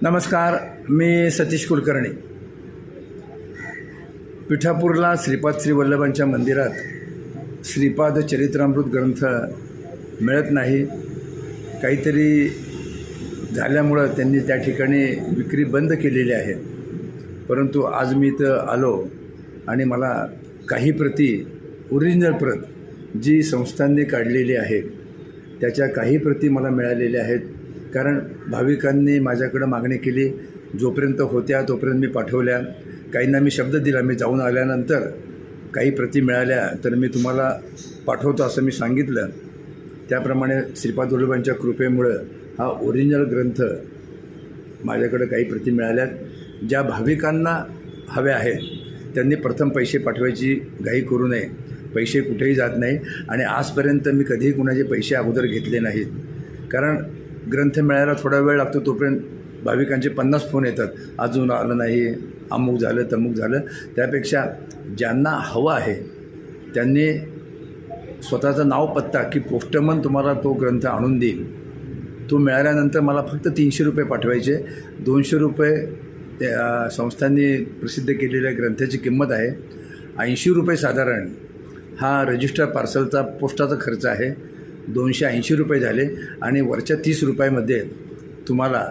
नमस्कार, मी सतीश कुलकर्णी. पिठापूरला श्रीपाद श्री वल्लभांच्या मंदिरात श्रीपाद चरित्रामृत ग्रंथ मिळत नाही. काहीतरी झाल्यामुळं त्यांनी त्या ठिकाणी विक्री बंद केलेली आहे. परंतु आज मी इथं आलो आणि मला काही प्रती, ओरिजिनल प्रत जी संस्थांनी काढलेली आहे त्याच्या काही प्रती मला मिळालेल्या आहेत. कारण भाविकांनी माझ्याकडं मागणी केली, जोपर्यंत होत्या तोपर्यंत मी पाठवल्या. काहींना मी शब्द दिला, मी जाऊन आल्यानंतर काही प्रती मिळाल्या तर मी तुम्हाला पाठवतो असं मी सांगितलं. त्याप्रमाणे श्रीपाद वल्लभांच्या कृपेमुळं हा ओरिजिनल ग्रंथ माझ्याकडं काही प्रती मिळाल्यात. ज्या भाविकांना हव्या आहेत त्यांनी प्रथम पैसे पाठवायची घाई करू नये. पैसे कुठेही जात नाही आणि आजपर्यंत मी कधीही कुणाचे पैसे अगोदर घेतले नाहीत. कारण ग्रंथ मिळायला थोडा वेळ लागतो, तोपर्यंत भाविकांचे 50 फोन येतात, अजून आलं नाही, अमुक झालं तमुक झालं. त्यापेक्षा ज्यांना हवं आहे त्यांनी स्वतःचं नाव, पत्ता की पोस्टमन तुम्हाला तो ग्रंथ आणून देईल. तो मिळाल्यानंतर मला फक्त 300 रुपये पाठवायचे. 200 रुपये त्या संस्थांनी प्रसिद्ध केलेल्या ग्रंथाची किंमत आहे. 80 रुपये साधारण हा रजिस्टर पार्सलचा पोस्टाचा खर्च आहे. 280 रुपये झाले आणि वरच्या 30 रुपयामध्ये तुम्हाला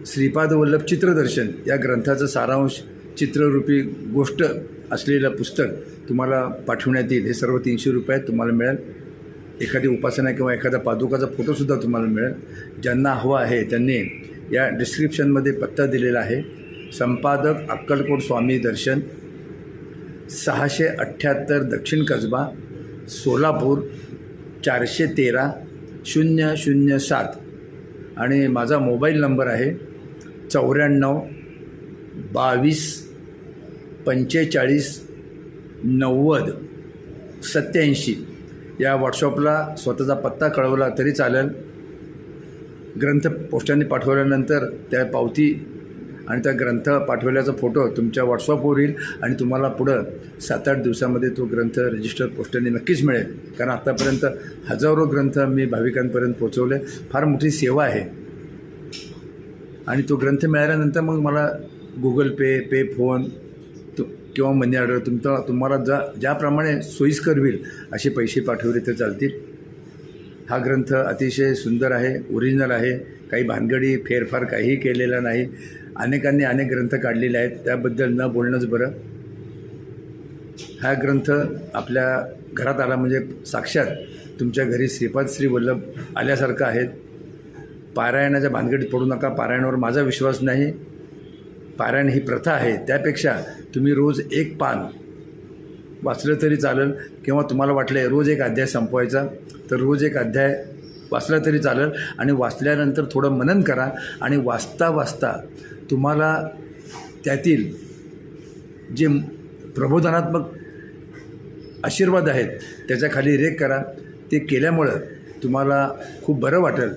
श्रीपाद वल्लभ चित्रदर्शन या ग्रंथाचं सारांश, चित्ररूपी गोष्ट असलेलं पुस्तक तुम्हाला पाठवण्यात येईल. हे सर्व 300 रुपयात तुम्हाला मिळेल. एखादी उपासना किंवा एखादा पादुकाचा फोटोसुद्धा तुम्हाला मिळेल. ज्यांना हवं आहे त्यांनी या डिस्क्रिप्शनमध्ये पत्ता दिलेला आहे. संपादक अक्कलकोट स्वामी दर्शन, 678 दक्षिण कसबा, सोलापूर, 413-007. आणि माझा मोबाईल नंबर आहे 94 22 45 90 87. या व्हॉट्सअपला स्वतःचा पत्ता कळवला तरी चालेल. ग्रंथ पोस्टाने पाठवल्यानंतर त्या पावती आणि त्या ग्रंथ पाठवल्याचा फोटो तुमच्या व्हॉट्सअपवर येईल आणि तुम्हाला पुढं 7-8 दिवसामध्ये तो ग्रंथ रजिस्टर पोस्टाने नक्कीच मिळेल. कारण आत्तापर्यंत हजारो ग्रंथ मी भाविकांपर्यंत पोचवले. फार मोठी सेवा आहे. आणि तो ग्रंथ मिळाल्यानंतर मग मला गुगल पे, पे फोन किंवा मनी ऑर्डर तुम्हाला ज्याप्रमाणे सोयीस्कर होईल असे पैसे पाठवले तर चालतील. हा ग्रंथ अतिशय सुंदर आहे, ओरिजिनल आहे. काही भानगडी फेरफार काहीही केलेला नाही. अनेकांनी अनेक ग्रंथ काढलेले आहेत, त्याबद्दल न बोलणंच बरं. हा ग्रंथ आपल्या घरात आला म्हणजे साक्षात तुमच्या घरी श्रीपाद श्री वल्लभ आल्यासारखं आहेत. पारायणाच्या भानगडीत पडू नका. पारायणावर माझा विश्वास नाही. पारायण ही प्रथा आहे. त्यापेक्षा तुम्ही रोज एक पान वाचलं तरी चालेल. किंवा तुम्हाला वाटलं रोज एक अध्याय संपवायचा तर रोज एक अध्याय वाचला तरी चालेल. आणि वाचल्यानंतर थोडं मनन करा आणि वाचता वाचता तुम्हाला त्यातील जे प्रबोधनात्मक आशीर्वाद आहेत त्याच्या खाली रेख करा. ते केल्यामुळं तुम्हाला खूप बरं वाटेल.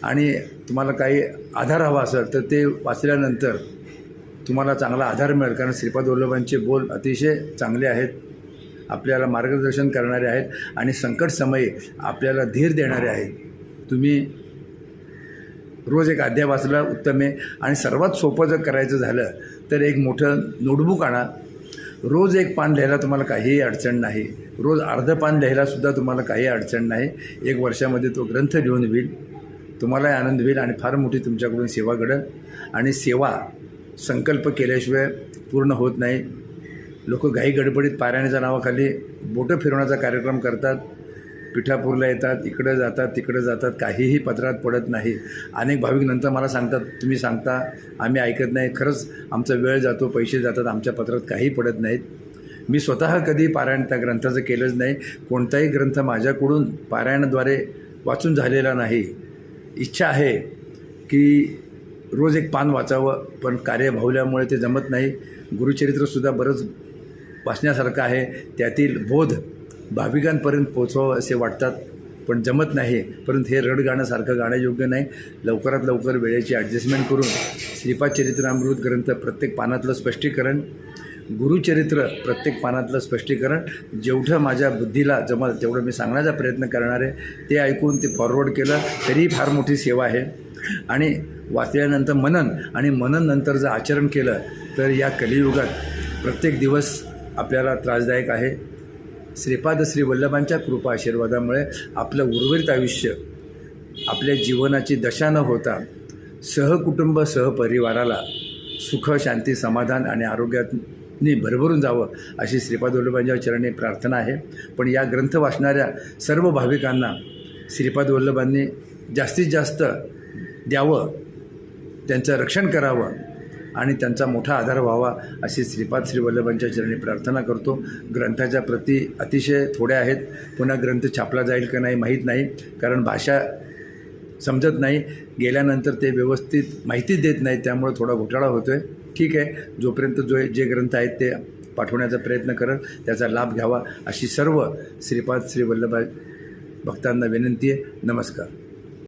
आणि तुम्हाला काही आधार हवा असेल तर ते वाचल्यानंतर तुम्हाला चांगला आधार मिळेल. कारण श्रीपाद वल्लभांचे बोल अतिशय चांगले आहेत, आपल्याला मार्गदर्शन करणारे आहेत आणि संकट समयी आपल्याला धीर देणारे आहेत. तुम्ही रोज एक अध्याय वाचला उत्तम आहे. आणि सर्वात सोपं जर करायचं झालं तर एक मोठं नोटबुक आणा. रोज एक पान लिहायला तुम्हाला काहीही अडचण नाही. रोज अर्धं पान लिहायलासुद्धा तुम्हाला काही अडचण नाही. 1 वर्षामध्ये तो ग्रंथ लिहून होईल. तुम्हालाही आनंद होईल आणि फार मोठी तुमच्याकडून सेवा घडेल. आणि सेवा संकल्प केल्याशिवाय पूर्ण होत नाही. लोक घाई गडबडीत पारायणाच्या नावाखाली बोटं फिरवण्याचा कार्यक्रम करतात. पिठापूरला येतात, इकडं जातात, तिकडं जातात, काहीही पदरात पडत नाही. अनेक भाविक नंतर मला सांगतात, तुम्ही सांगता आम्ही ऐकत नाही. खरंच आमचा वेळ जातो, पैसे जातात, आमच्या पदरात काही पडत नाहीत. मी स्वतः कधी पारायण त्या ग्रंथाचं केलंच नाही. कोणताही ग्रंथ माझ्याकडून पारायणाद्वारे वाचून झालेला नाही. इच्छा आहे की रोज एक पान वाचावं, पण कार्य भावल्यामुळे ते जमत नाही. गुरुचरित्रसुद्धा बरंच वाचण्यासारखं आहे. त्यातील बोध भाविकांपर्यंत पोचवावं असे वाटतात, पण जमत नाही. परंतु हे रड गाण्यासारखं गाण्यायोग्य नाही. लवकरात लवकर वेळेची ॲडजस्टमेंट करून श्रीपाद चरित्रामृत ग्रंथ प्रत्येक पानातलं स्पष्टीकरण, गुरुचरित्र प्रत्येक पानातलं स्पष्टीकरण जेवढं माझ्या बुद्धीला जमल तेवढं मी सांगण्याचा प्रयत्न करणार आहे. ते ऐकून ते फॉरवर्ड केलं तरीही फार मोठी सेवा आहे. आणि वाचल्यानंतर मनन, आणि मनन नंतर जर आचरण केलं तर या कलियुगात प्रत्येक दिवस आपल्याला त्रासदायक आहे. श्रीपाद श्री वल्लभांच्या कृपा आशीर्वादामुळे आपलं उर्वरित आयुष्य आपल्या जीवनाची दशा न होता सहकुटुंब सहपरिवाराला सुख, शांती, समाधान आणि आरोग्याने भरभरून जावं अशी श्रीपाद वल्लभांच्या चरणी प्रार्थना आहे. पण या ग्रंथ वाचणाऱ्या सर्व भाविकांना श्रीपाद वल्लभांनी जास्तीत जास्त द्यावं, त्यांचं रक्षण करावं आणि त्यांचा मोठा आधार व्हावा अशी श्रीपाद श्री वल्लभांच्या चरणी प्रार्थना करतो. ग्रंथाच्या प्रती अतिशय थोड्या आहेत. पुन्हा ग्रंथ छापला जाईल का नाही माहीत नाही, कारण भाषा समजत नाही. गेल्यानंतर ते व्यवस्थित माहिती देत नाही, त्यामुळे थोडा घोटाळा होतो आहे. ठीक आहे, जोपर्यंत जे ग्रंथ आहेत ते पाठवण्याचा प्रयत्न करत त्याचा लाभ घ्यावा अशी सर्व श्रीपाद श्री वल्लभ भक्तांना विनंती आहे. नमस्कार.